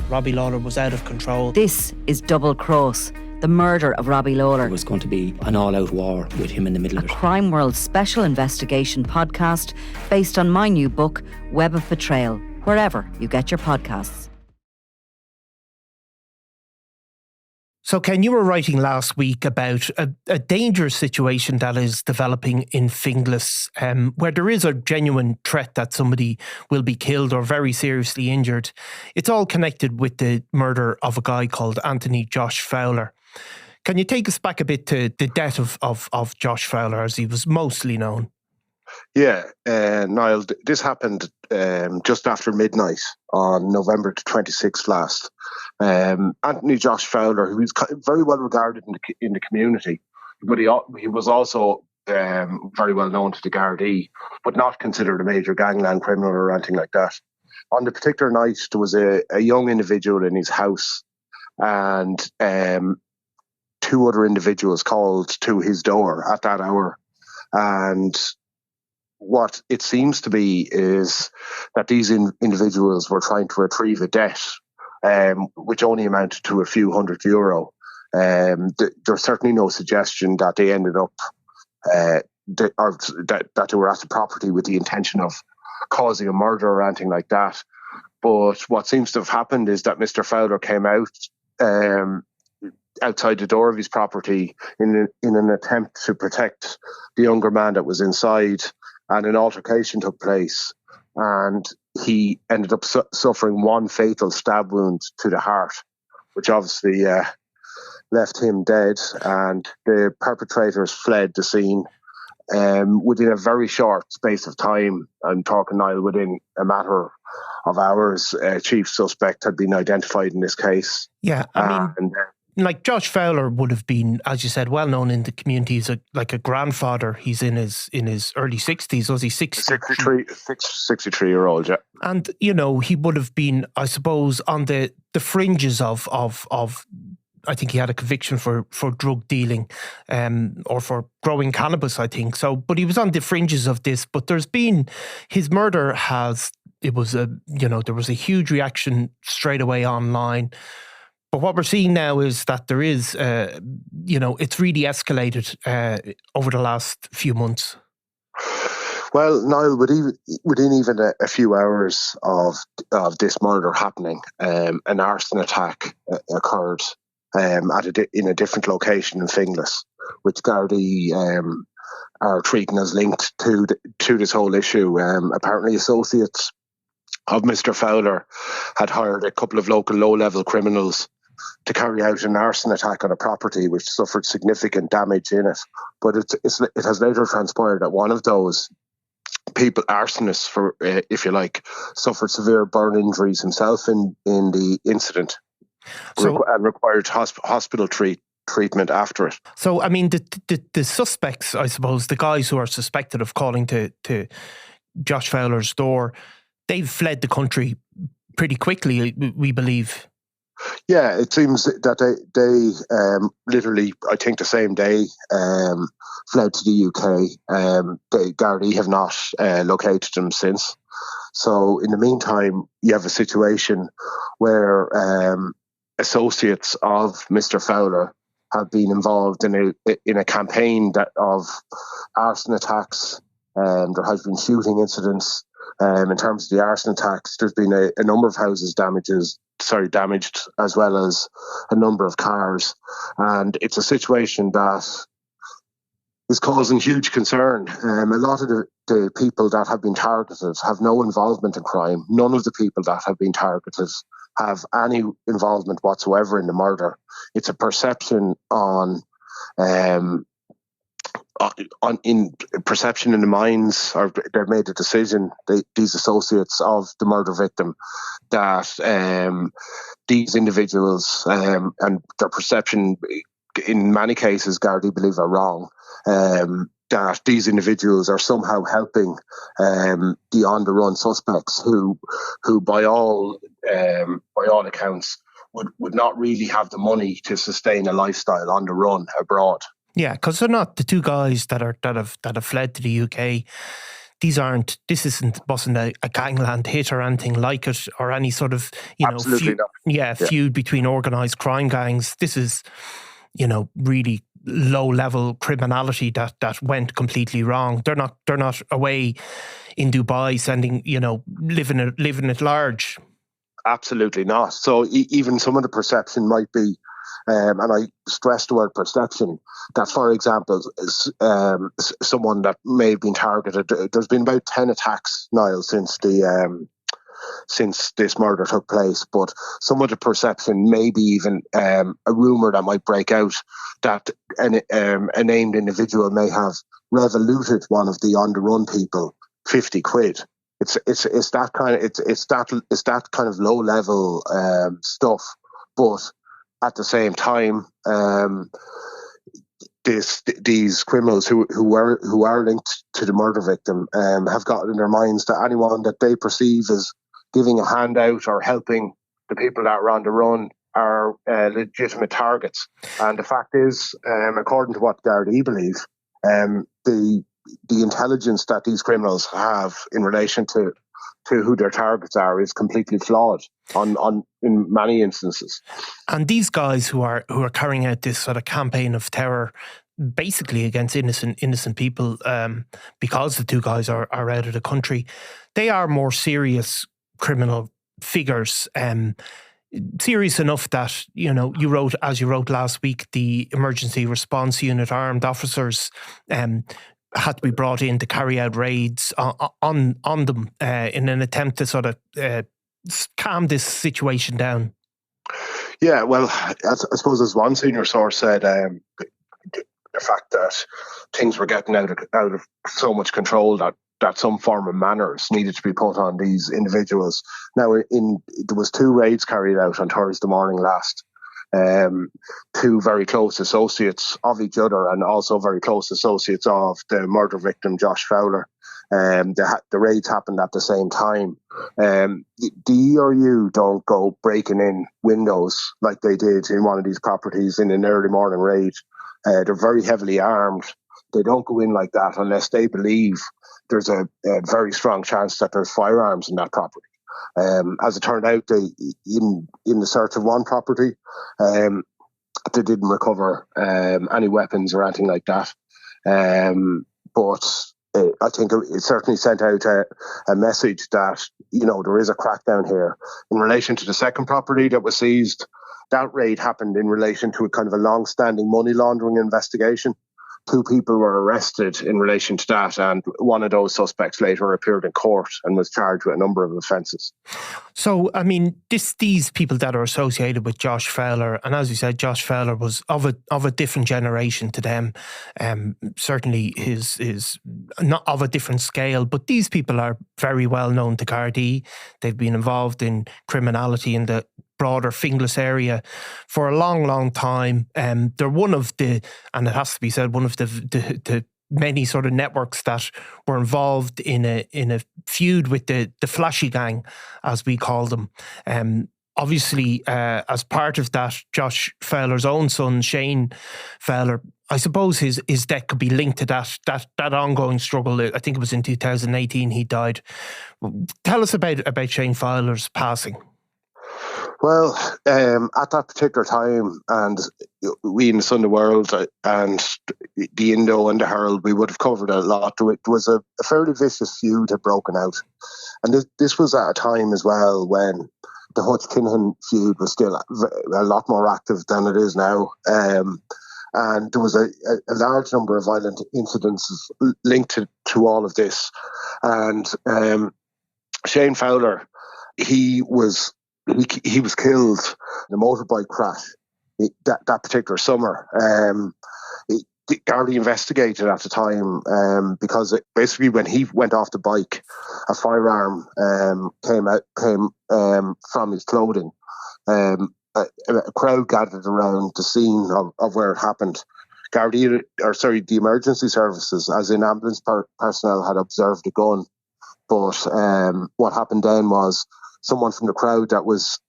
Robbie Lawler was out of control. This is Double Cross, the murder of Robbie Lawler. It was going to be an all-out war with him in the middle of it. A Crime World special investigation podcast based on my new book, Web of Betrayal, wherever you get your podcasts. So, Ken, you were writing last week about a dangerous situation that is developing in Finglas, where there is a genuine threat that somebody will be killed or very seriously injured. It's all connected with the murder of a guy called Anthony Josh Fowler. Can you take us back a bit to the death of Josh Fowler, as he was mostly known? Yeah, Niall, this happened just after midnight on November the 26th last. Anthony Josh Fowler, who is very well regarded in the community, but he was also very well known to the Gardai, but not considered a major gangland criminal or anything like that. On the particular night, there was a young individual in his house, and two other individuals called to his door at that hour. And what it seems to be is that these individuals were trying to retrieve a debt, which only amounted to a few €100. There's certainly no suggestion that they ended up, that they were at the property with the intention of causing a murder or anything like that. But what seems to have happened is that Mr. Fowler came out outside the door of his property in an attempt to protect the younger man that was inside, and an altercation took place, and he ended up suffering one fatal stab wound to the heart, which obviously left him dead, and the perpetrators fled the scene within a very short space of time. I'm talking, Niall, within a matter of hours. Chief suspect had been identified in this case. Yeah, I mean, like Josh Fowler would have been, as you said, well known in the community. He's like a grandfather. He's in his early 60s. Was he 63-year-old, yeah. And, you know, he would have been, I suppose, on the fringes of I think he had a conviction for drug dealing or for growing cannabis, I think. So, but he was on the fringes of this. But there was a huge reaction straight away online. But what we're seeing now is that there is, it's really escalated over the last few months. Well, Niall, within even a few hours of this murder happening, an arson attack occurred in a different location in Finglas, which Gardai are treating as linked to this whole issue. Apparently, associates of Mr. Fowler had hired a couple of local low-level criminals to carry out an arson attack on a property which suffered significant damage in it. But it has later transpired that one of those people, arsonists, if you like, suffered severe burn injuries himself in the incident, and required hospital treatment after it. So, I mean, the suspects, I suppose, the guys who are suspected of calling to Josh Fowler's door, they've fled the country pretty quickly, we believe. Yeah, it seems that they literally, I think the same day, fled to the UK. The Gardai have not located them since. So in the meantime, you have a situation where associates of Mr. Fowler have been involved in a campaign of arson attacks. There has been shooting incidents. In terms of the arson attacks, there's been a number of houses damaged, as well as a number of cars. And it's a situation that is causing huge concern. A lot of the people that have been targeted have no involvement in crime. None of the people that have been targeted have any involvement whatsoever in the murder. It's a perception in the minds, or they've made a decision, these associates of the murder victim, that these individuals, and their perception in many cases, Gardai believe are wrong, that these individuals are somehow helping the on-the-run suspects who by all accounts would not really have the money to sustain a lifestyle on the run abroad. Yeah, because they're not the two guys that have fled to the UK. wasn't a gangland hit or anything like it, or any sort of, Absolutely not. feud between organised crime gangs. This is, really low level criminality that went completely wrong. They're not away in Dubai sending, living at large. Absolutely not. So even some of the perception might be, and I stress the word perception, that, for example, someone that may have been targeted, there's been about 10 attacks, Niall, since this murder took place, but some of the perception, maybe even a rumour that might break out, that a named individual may have revoluted one of the on the run people 50 quid. It's that kind of low level stuff, but at the same time, these criminals who are linked to the murder victim have got in their minds that anyone that they perceive as giving a handout or helping the people that are on the run are legitimate targets. And the fact is, according to what Gardai believe, the intelligence that these criminals have in relation to who their targets are is completely flawed in many instances. And these guys who are carrying out this sort of campaign of terror, basically against innocent people, because the two guys are out of the country, they are more serious criminal figures. Serious enough that, you wrote last week, the emergency response unit armed officers had to be brought in to carry out raids on them in an attempt to sort of calm this situation down. Yeah, well, I suppose as one senior source said, the fact that things were getting out of so much control that some form of manners needed to be put on these individuals. Now, there was 2 raids carried out on Thursday morning last. 2 very close associates of each other, and also very close associates of the murder victim, Josh Fowler. The raids happened at the same time. The ERU don't go breaking in windows like they did in one of these properties in an early morning raid. They're very heavily armed. They don't go in like that unless they believe there's a very strong chance that there's firearms in that property. As it turned out, in the search of one property, they didn't recover any weapons or anything like that. But I think it certainly sent out a message that, there is a crackdown here. In relation to the second property that was seized, that raid happened in relation to a kind of a long-standing money laundering investigation. 2 people were arrested in relation to that, and one of those suspects later appeared in court and was charged with a number of offences. So, I mean, these people that are associated with Josh Fowler, and as you said, Josh Fowler was of a different generation to them. Certainly is not of a different scale, but these people are very well known to Gardai. They've been involved in criminality in the broader Finglas area for a long, long time. They're one of the, and it has to be said, one of the many sort of networks that were involved in a feud with the flashy gang, as we call them. Obviously, as part of that, Josh Fowler's own son, Shane Fowler, I suppose his death could be linked to that ongoing struggle. I think it was in 2018 he died. Tell us about Shane Fowler's passing. Well, at that particular time, and we in the Sunday World and the Indo and the Herald, we would have covered a lot. There was a fairly vicious feud had broken out. And this was at a time as well when the Hutch-Kinahan feud was still a lot more active than it is now. And there was a large number of violent incidents linked to all of this. And Shane Fowler, he was killed in a motorbike crash that particular summer. Gardai investigated at the time because basically when he went off the bike, a firearm came from his clothing. A crowd gathered around the scene of where it happened. The emergency services, as in ambulance personnel, had observed the gun. But what happened then was someone from the crowd that was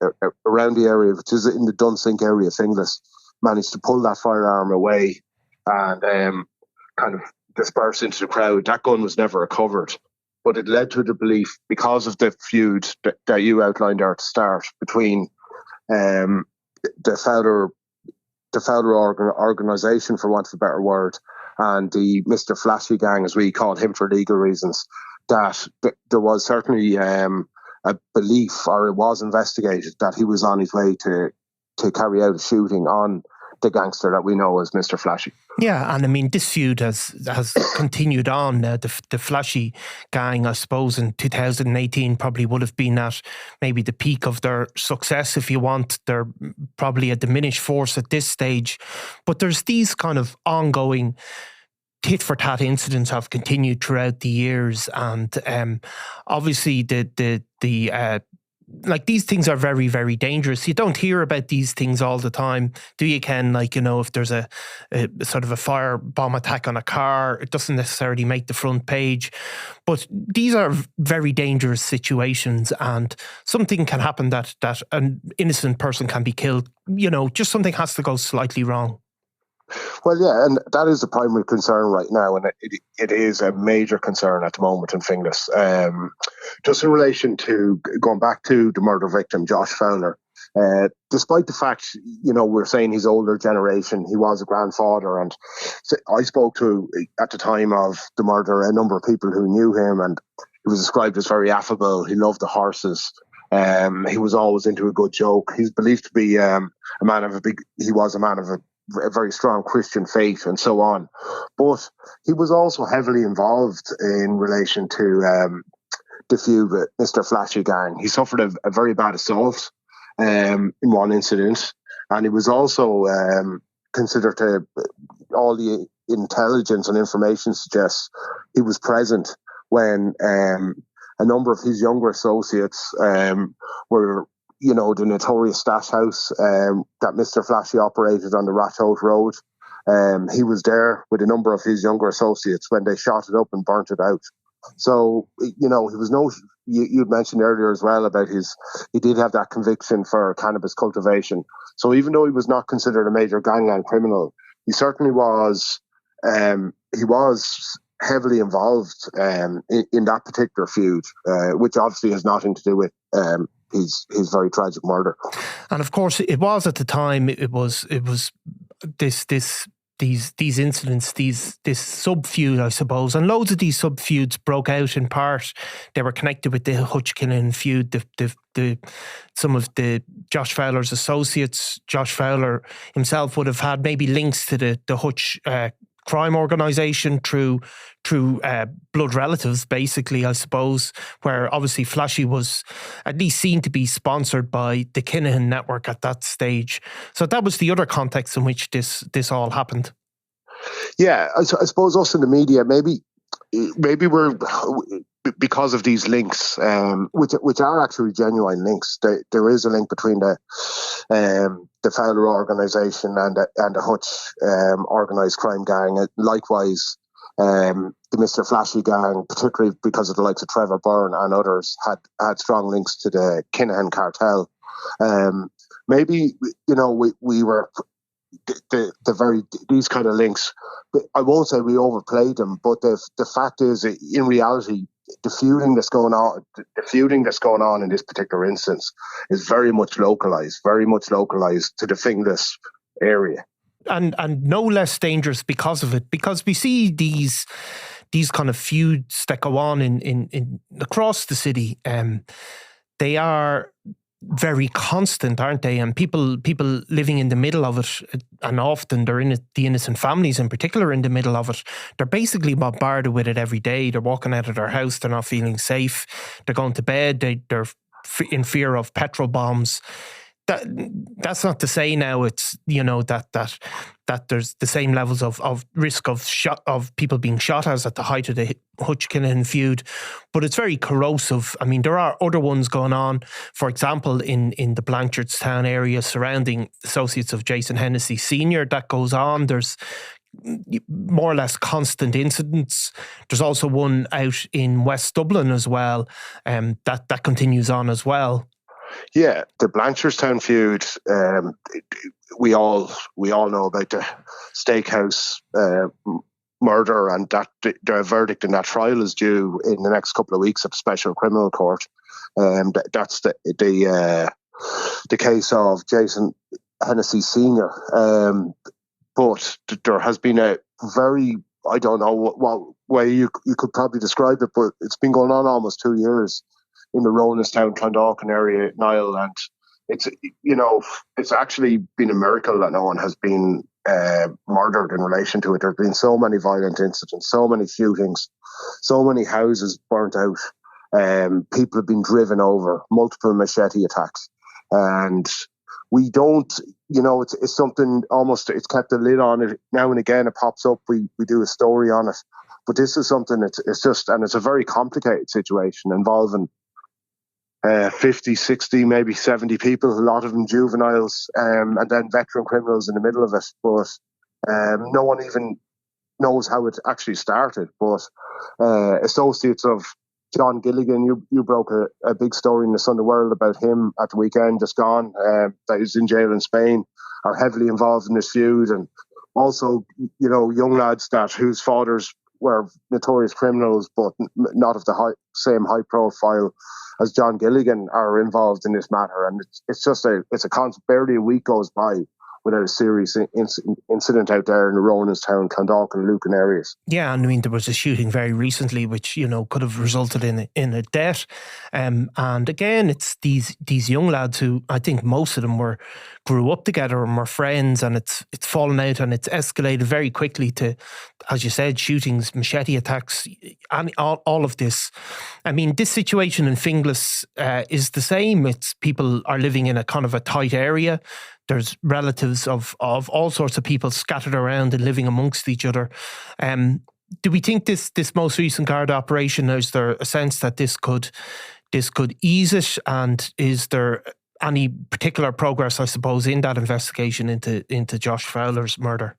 around the area, which is in the Dunsink area, Finglas, managed to pull that firearm away and kind of disperse into the crowd. That gun was never recovered. but it led to the belief, because of the feud that you outlined there at the start between the Fowler organisation, for want of a better word, and the Mr. Flashy gang, as we called him for legal reasons, that there was certainly a belief, or it was investigated, that he was on his way to carry out a shooting on the gangster that we know as Mr. Flashy. Yeah, and I mean, this feud has continued on. The Flashy gang, I suppose, in 2018 probably would have been at maybe the peak of their success, if you want. They're probably a diminished force at this stage. But there's these kind of ongoing tit-for-tat incidents have continued throughout the years. And obviously like, these things are very, very dangerous. You don't hear about these things all the time, do you, Ken? Like, you know, if there's a sort of a firebomb attack on a car, it doesn't necessarily make the front page. But these are very dangerous situations, and something can happen that an innocent person can be killed. You know, just something has to go slightly wrong. Well, yeah, and that is the primary concern right now, and it is a major concern at the moment in Finglas. Just in relation to going back to the murder victim, Josh Fowler, despite the fact, you know, we're saying he's older generation, he was a grandfather, and I spoke to, at the time of the murder, a number of people who knew him, and he was described as very affable. He loved the horses. He was always into a good joke. He's believed to be a man of a very strong Christian faith and so on. But he was also heavily involved in relation to the feud with Mr. Flashy gang. He suffered a very bad assault in one incident, and he was also considered to, all the intelligence and information suggests, he was present when a number of his younger associates were, you know, the notorious stash house that Mr. Flashy operated on the Rathote Road. He was there with a number of his younger associates when they shot it up and burnt it out. So, you know, he was you'd mentioned earlier as well about he did have that conviction for cannabis cultivation. So even though he was not considered a major gangland criminal, he certainly was, he was heavily involved in that particular feud, which obviously has nothing to do with his very tragic murder. And of course, it was at the time. It was these incidents, this sub feud, I suppose, and loads of these sub feuds broke out. In part, they were connected with the Hutch Kinnahan feud. Some of the Josh Fowler's associates, Josh Fowler himself, would have had maybe links to the Hutch crime organisation through blood relatives, basically, I suppose, where obviously Flashy was at least seen to be sponsored by the Kinnahan network at that stage. So that was the other context in which this all happened. Yeah, I suppose us in the media, maybe we're, because of these links, which are actually genuine links. There is a link between the Fowler organisation and the Hutch organised crime gang. And likewise, the Mr. Flashy gang, particularly because of the likes of Trevor Byrne and others, had strong links to the Kinnahan cartel. Maybe, you know, we were these kind of links. I won't say we overplayed them, but the fact is, in reality, the feuding that's going on in this particular instance is very much localized to the Finglas area. And no less dangerous because of it, because we see these kind of feuds that go on in across the city. They are very constant, aren't they? And people living in the middle of it, and often they're in it, the innocent families in particular, in the middle of it, they're basically bombarded with it every day. They're walking out of their house, they're not feeling safe, they're going to bed, they're in fear of petrol bombs. That's not to say now it's, you know, that there's the same levels of risk of people being shot as at the height of the Hutch Kinnahan feud, but it's very corrosive. I mean, there are other ones going on, for example, in the Blanchardstown area surrounding associates of Jason Hennessy Sr. That goes on. There's more or less constant incidents. There's also one out in West Dublin as well, that continues on as well. Yeah, the Blanchardstown feud, we all know about the steakhouse murder, and that the verdict in that trial is due in the next couple of weeks at the Special Criminal Court. That's the case of Jason Hennessy Sr. But there has been a very, I don't know what way you could probably describe it, but it's been going on almost 2 years in the Rowanstown, Clondalkin area, Niall, and it's actually been a miracle that no one has been murdered in relation to it. There have been so many violent incidents, so many shootings, so many houses burnt out. People have been driven over, multiple machete attacks, and we don't, it's something almost, it's kept a lid on it. Now and again, it pops up. We do a story on it, but this is something. It's just, and it's a very complicated situation involving 50, 60, maybe 70 people, a lot of them juveniles, and then veteran criminals in the middle of it. But no one even knows how it actually started. But associates of John Gilligan, you broke a big story in the Sunday World about him at the weekend, just gone, that he's in jail in Spain, are heavily involved in this feud. And also, young lads whose fathers were notorious criminals, but not of the same high profile as John Gilligan, are involved in this matter. And it's just a constant. Barely a week goes by without a serious incident out there in the Rowanstown, Clondalkin, Lucan areas. Yeah, and I mean, there was a shooting very recently which, could have resulted in a death. And again, it's these young lads who, I think most of them grew up together and were friends, and it's fallen out and it's escalated very quickly to, as you said, shootings, machete attacks, and all of this. I mean, this situation in Finglas is the same. It's people are living in a kind of a tight area. There's relatives of all sorts of people scattered around and living amongst each other. Do we think this most recent Garda operation, is there a sense that this could ease it? And is there any particular progress, I suppose, in that investigation into Josh Fowler's murder?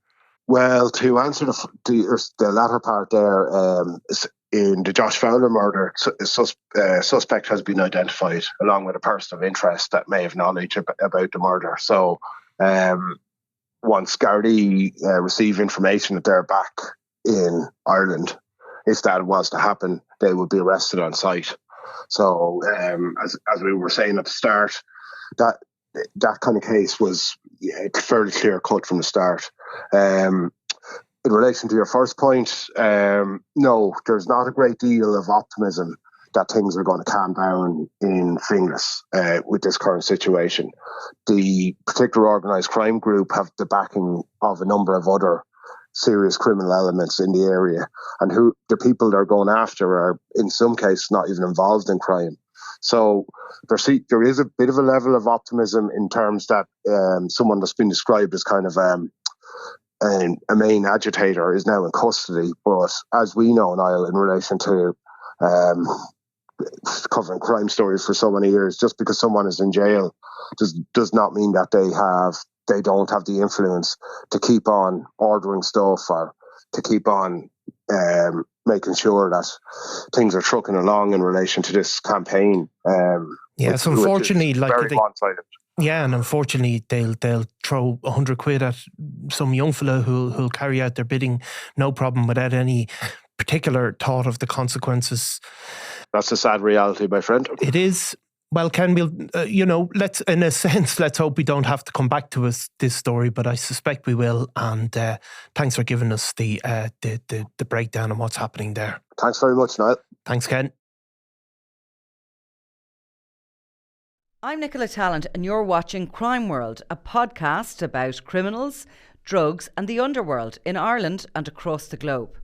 Well, to answer the latter part there, in the Josh Fowler murder, a suspect has been identified along with a person of interest that may have knowledge about the murder. So once Gardai receive information that they're back in Ireland, if that was to happen, they would be arrested on site. So as we were saying at the start, that kind of case was fairly clear cut from the start. In relation to your first point, no, there's not a great deal of optimism that things are going to calm down in Finglas with this current situation. The particular organised crime group have the backing of a number of other serious criminal elements in the area, and who the people they're going after are in some cases not even involved in crime. So there is a bit of a level of optimism in terms that someone that's been described as kind of a main agitator is now in custody. But as we know, Niall, in relation to covering crime stories for so many years, just because someone is in jail does not mean that they don't have the influence to keep on ordering stuff or to keep on making sure that things are trucking along in relation to this campaign. Yes, unfortunately, very one-sided. Yeah, and unfortunately, they'll throw 100 quid at some young fella who'll carry out their bidding, no problem, without any particular thought of the consequences. That's a sad reality, my friend. It is. Well, Ken, let's hope we don't have to come back to this story, but I suspect we will. And thanks for giving us the breakdown on what's happening there. Thanks very much, Niall. Thanks, Ken. I'm Nicola Tallant, and you're watching Crime World, a podcast about criminals, drugs and the underworld in Ireland and across the globe.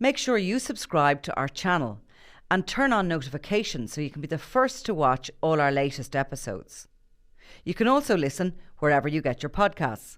Make sure you subscribe to our channel and turn on notifications so you can be the first to watch all our latest episodes. You can also listen wherever you get your podcasts.